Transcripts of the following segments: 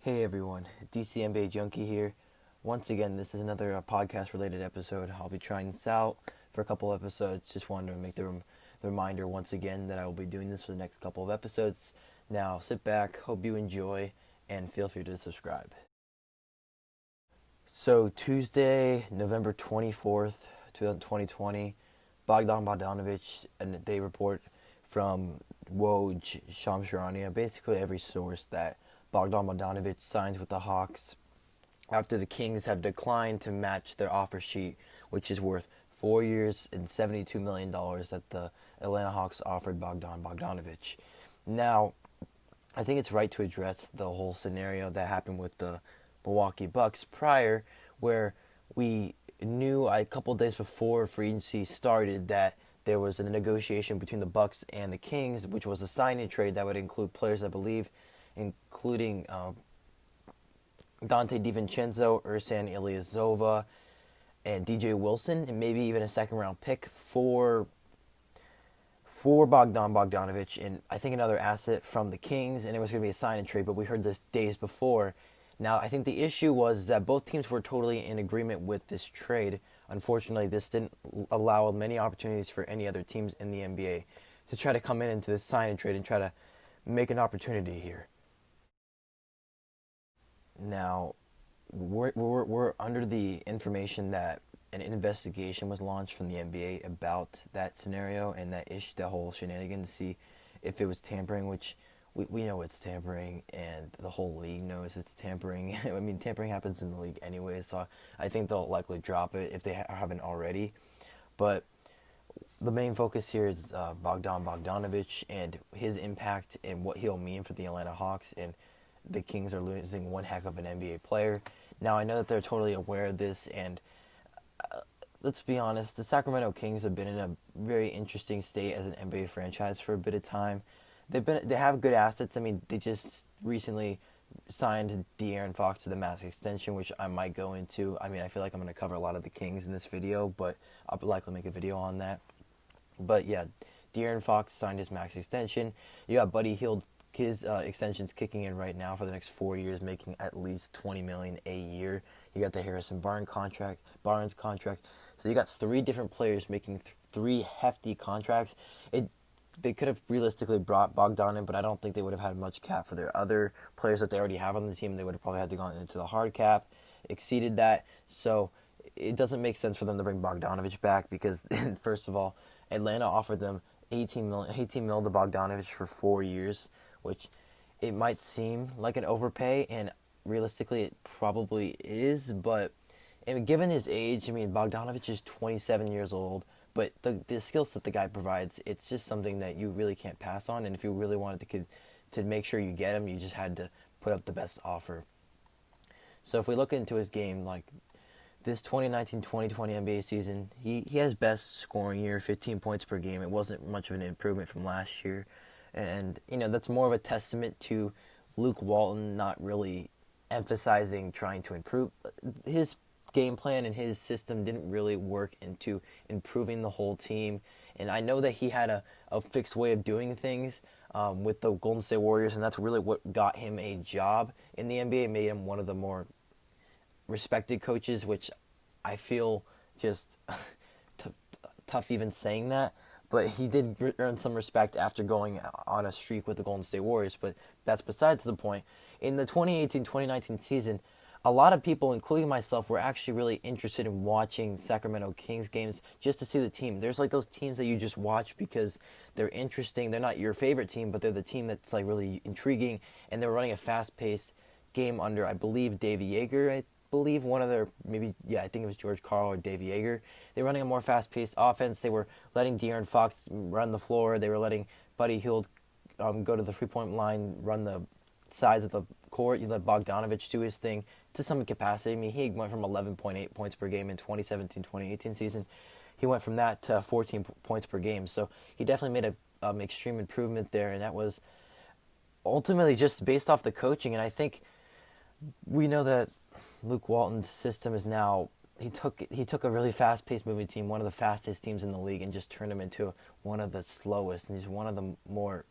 Hey everyone, DCNBA Junkie here. Once again, this is another podcast related episode. I'll be trying this out for a couple episodes. Just wanted to make the reminder once again that I will be doing this for the next couple of episodes. Now sit back, hope you enjoy, and feel free to subscribe. So Tuesday, November 24th, 2020, Bogdanovic, and they report from Woj, Shamsharania, basically every source that Bogdanovic signs with the Hawks after the Kings have declined to match their offer sheet, which is worth 4 years and $72 million that the Atlanta Hawks offered Bogdanovic. Now, I think it's right to address the whole scenario that happened with the Milwaukee Bucks prior, where we knew a couple days before free agency started that there was a negotiation between the Bucks and the Kings, which was a sign-in trade that would include players, I believe, including Dante DiVincenzo, Ersan Ilyasova, and DJ Wilson, and maybe even a second-round pick for Bogdanovic, and I think another asset from the Kings, and it was going to be a sign and trade, but we heard this days before. Now, I think the issue was that both teams were totally in agreement with this trade. Unfortunately, this didn't allow many opportunities for any other teams in the NBA to try to come into this sign and trade and try to make an opportunity here. Now, we're under the information that an investigation was launched from the NBA about that scenario and that whole shenanigan to see if it was tampering, which we know it's tampering, and the whole league knows it's tampering. I mean, tampering happens in the league anyway, so I think they'll likely drop it if they haven't already. But the main focus here is Bogdanovic and his impact and what he'll mean for the Atlanta Hawks, and the Kings are losing one heck of an NBA player. Now, I know that they're totally aware of this, and let's be honest, the Sacramento Kings have been in a very interesting state as an NBA franchise for a bit of time. They have good assets. I mean, they just recently signed De'Aaron Fox to the max extension, which I might go into. I mean, I feel like I'm going to cover a lot of the Kings in this video, but I'll likely make a video on that. But yeah, De'Aaron Fox signed his max extension. You got Buddy Hield. His extension's kicking in right now for the next 4 years, making at least $20 million a year. You got the Harrison Barnes contract. So you got three different players making three hefty contracts. They could have realistically brought Bogdan in, but I don't think they would have had much cap for their other players that they already have on the team. They would have probably had to go into the hard cap, exceeded that. So it doesn't make sense for them to bring Bogdanovic back because, first of all, Atlanta offered them $18 million to Bogdanovic for 4 years, which it might seem like an overpay, and realistically it probably is, but given his age, I mean, Bogdanovic is 27 years old, but the skill set the guy provides, it's just something that you really can't pass on, and if you really wanted to make sure you get him, you just had to put up the best offer. So if we look into his game, like this 2019-2020 NBA season, he has best scoring year, 15 points per game. It wasn't much of an improvement from last year. And, that's more of a testament to Luke Walton not really emphasizing trying to improve. His game plan and his system didn't really work into improving the whole team. And I know that he had a fixed way of doing things with the Golden State Warriors, and that's really what got him a job in the NBA, made him one of the more respected coaches, which I feel just tough even saying that. But he did earn some respect after going on a streak with the Golden State Warriors. But that's besides the point. In the 2018-2019 season, a lot of people, including myself, were actually really interested in watching Sacramento Kings games just to see the team. There's like those teams that you just watch because they're interesting. They're not your favorite team, but they're the team that's like really intriguing. And they were running a fast-paced game under, I believe, Dave Yeager. I think it was George Karl or Dave Yeager. They were running a more fast-paced offense. They were letting De'Aaron Fox run the floor. They were letting Buddy Hield go to the three-point line, run the sides of the court. You let Bogdanovic do his thing to some capacity. I mean, he went from 11.8 points per game in 2017-2018 season. He went from that to 14 points per game. So he definitely made a extreme improvement there, and that was ultimately just based off the coaching. And I think we know that Luke Walton's system is now, he took a really fast-paced moving team, one of the fastest teams in the league, and just turned him into one of the slowest, and he's one of the more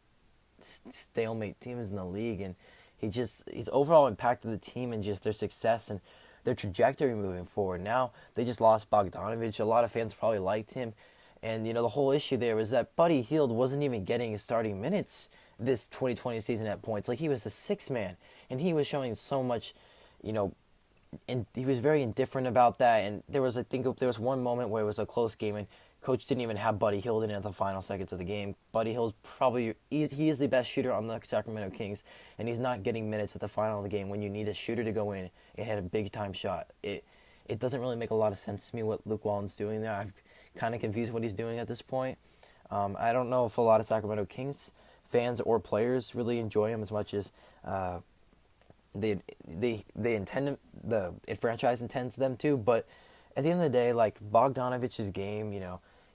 stalemate teams in the league. And he's overall impacted the team and just their success and their trajectory moving forward. Now they just lost Bogdanovic. A lot of fans probably liked him, and the whole issue there was that Buddy Hield wasn't even getting his starting minutes this 2020 season at points. Like, he was a six man, and he was showing so much, you know, and he was very indifferent about that. And I think there was one moment where it was a close game, and coach didn't even have Buddy Hield in at the final seconds of the game. Buddy Hield's he is the best shooter on the Sacramento Kings, and he's not getting minutes at the final of the game when you need a shooter to go in and hit a big time shot. It doesn't really make a lot of sense to me what Luke Walton's doing there. I'm kind of confused what he's doing at this point. I don't know if a lot of Sacramento Kings fans or players really enjoy him as much as they intend the franchise intends them to. But at the end of the day, like, Bogdanovic's game,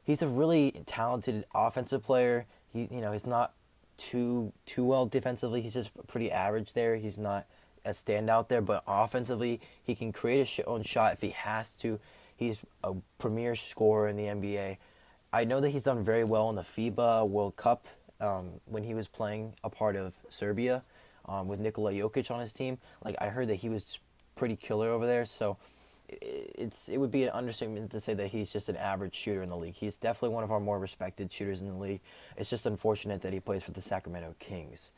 he's a really talented offensive player. He's not too well defensively. He's just pretty average there. He's not a standout there, but offensively, he can create his own shot if he has to. He's a premier scorer in the NBA. I know that he's done very well in the FIBA World Cup when he was playing a part of Serbia with Nikola Jokic on his team. Like, I heard that he was pretty killer over there, so it would be an understatement to say that he's just an average shooter in the league. He's definitely one of our more respected shooters in the league. It's just unfortunate that he plays for the Sacramento Kings.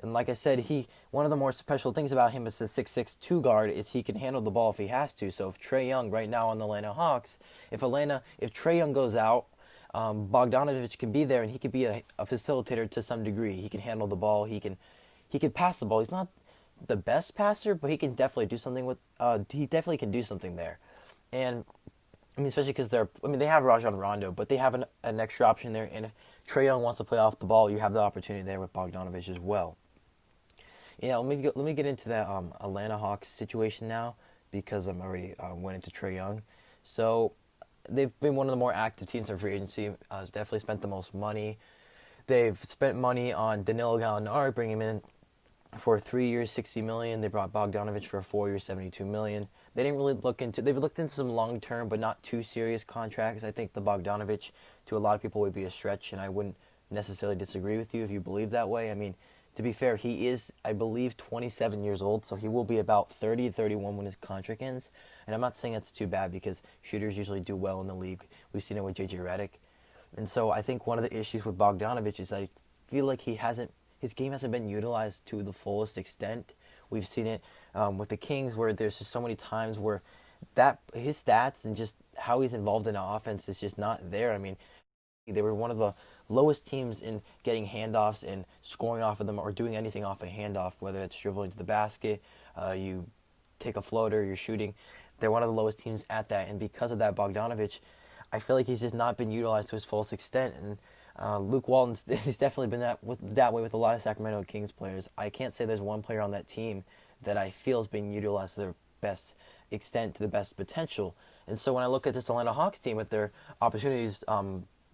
And like I said, one of the more special things about him as a 6'6" 2 guard is he can handle the ball if he has to. So if Trae Young right now on the Atlanta Hawks, if Trae Young goes out, Bogdanovic can be there, and he could be a facilitator to some degree. He can handle the ball. He can pass the ball. He's not the best passer, but he can definitely do something with. He definitely can do something there, and especially because they have Rajon Rondo, but they have an extra option there. And if Trae Young wants to play off the ball, you have the opportunity there with Bogdanovic as well. Yeah, let me get into that Atlanta Hawks situation now, because I'm already went into Trae Young. So they've been one of the more active teams in free agency. Definitely spent the most money. They've spent money on Danilo Gallinari, bringing him in for 3 years, $60 million. They brought Bogdanovic for 4 years, $72 million. They didn't really they've looked into some long-term but not too serious contracts. I think the Bogdanovic, to a lot of people, would be a stretch, and I wouldn't necessarily disagree with you if you believe that way. I mean, to be fair, he is, I believe, 27 years old, so he will be about 30 to 31 when his contract ends. And I'm not saying that's too bad, because shooters usually do well in the league. We've seen it with J.J. Redick. And so I think one of the issues with Bogdanovic is I feel like his game hasn't been utilized to the fullest extent. We've seen it with the Kings, where there's just so many times where his stats and just how he's involved in the offense is just not there. I mean, they were one of the lowest teams in getting handoffs and scoring off of them, or doing anything off a handoff, whether it's dribbling to the basket, you take a floater, you're shooting. They're one of the lowest teams at that, and because of that, Bogdanovic, I feel like he's just not been utilized to his fullest extent. And Luke Walton's he's definitely been that way with a lot of Sacramento Kings players. I can't say there's one player on that team that I feel is being utilized to their best extent, to the best potential. And so when I look at this Atlanta Hawks team with their opportunities,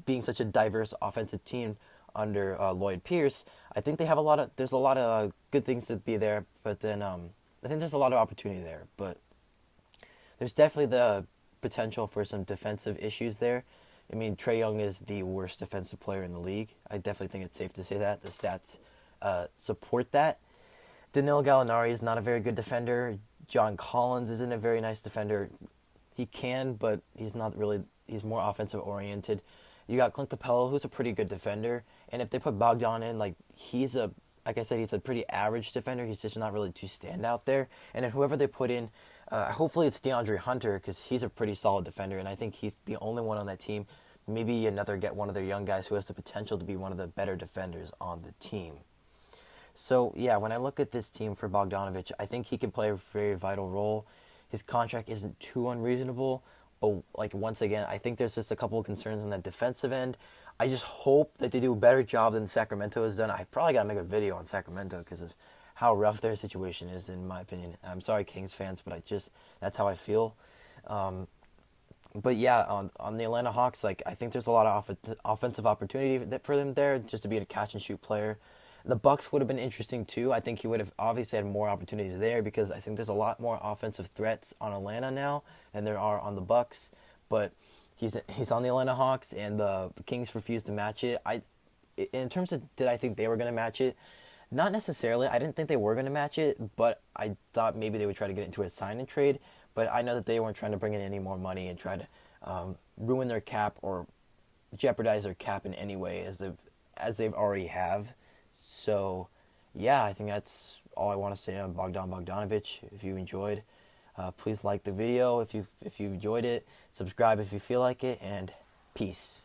being such a diverse offensive team under Lloyd Pierce, I think there's a lot of good things to be there, but then I think there's a lot of opportunity there. But there's definitely the potential for some defensive issues there. I mean, Trae Young is the worst defensive player in the league. I definitely think it's safe to say that. The stats support that. Danilo Gallinari is not a very good defender. John Collins isn't a very nice defender. He can, but he's not really. He's more offensive oriented. You got Clint Capella, who's a pretty good defender. And if they put Bogdan in, like I said, he's a pretty average defender. He's just not really too stand out there. And then whoever they put in, hopefully it's DeAndre Hunter, because he's a pretty solid defender, and I think he's the only one on that team. Maybe get one of their young guys who has the potential to be one of the better defenders on the team. So, yeah, when I look at this team for Bogdanovic, I think he can play a very vital role. His contract isn't too unreasonable, but once again, I think there's just a couple of concerns on that defensive end. I just hope that they do a better job than Sacramento has done. I probably got to make a video on Sacramento because of how rough their situation is, in my opinion. I'm sorry, Kings fans, but that's how I feel. But yeah, on the Atlanta Hawks, I think there's a lot of offensive opportunity for them there, just to be a catch and shoot player. The Bucks would have been interesting too. I think he would have obviously had more opportunities there, because I think there's a lot more offensive threats on Atlanta now than there are on the Bucks. But he's on the Atlanta Hawks, and the Kings refused to match it. In terms of did I think they were going to match it? Not necessarily. I didn't think they were going to match it, but I thought maybe they would try to get into a sign and trade. But I know that they weren't trying to bring in any more money and try to ruin their cap or jeopardize their cap in any way as they've already have. So, yeah, I think that's all I want to say on Bogdanovic. If you enjoyed, please like the video if you enjoyed it. Subscribe if you feel like it, and peace.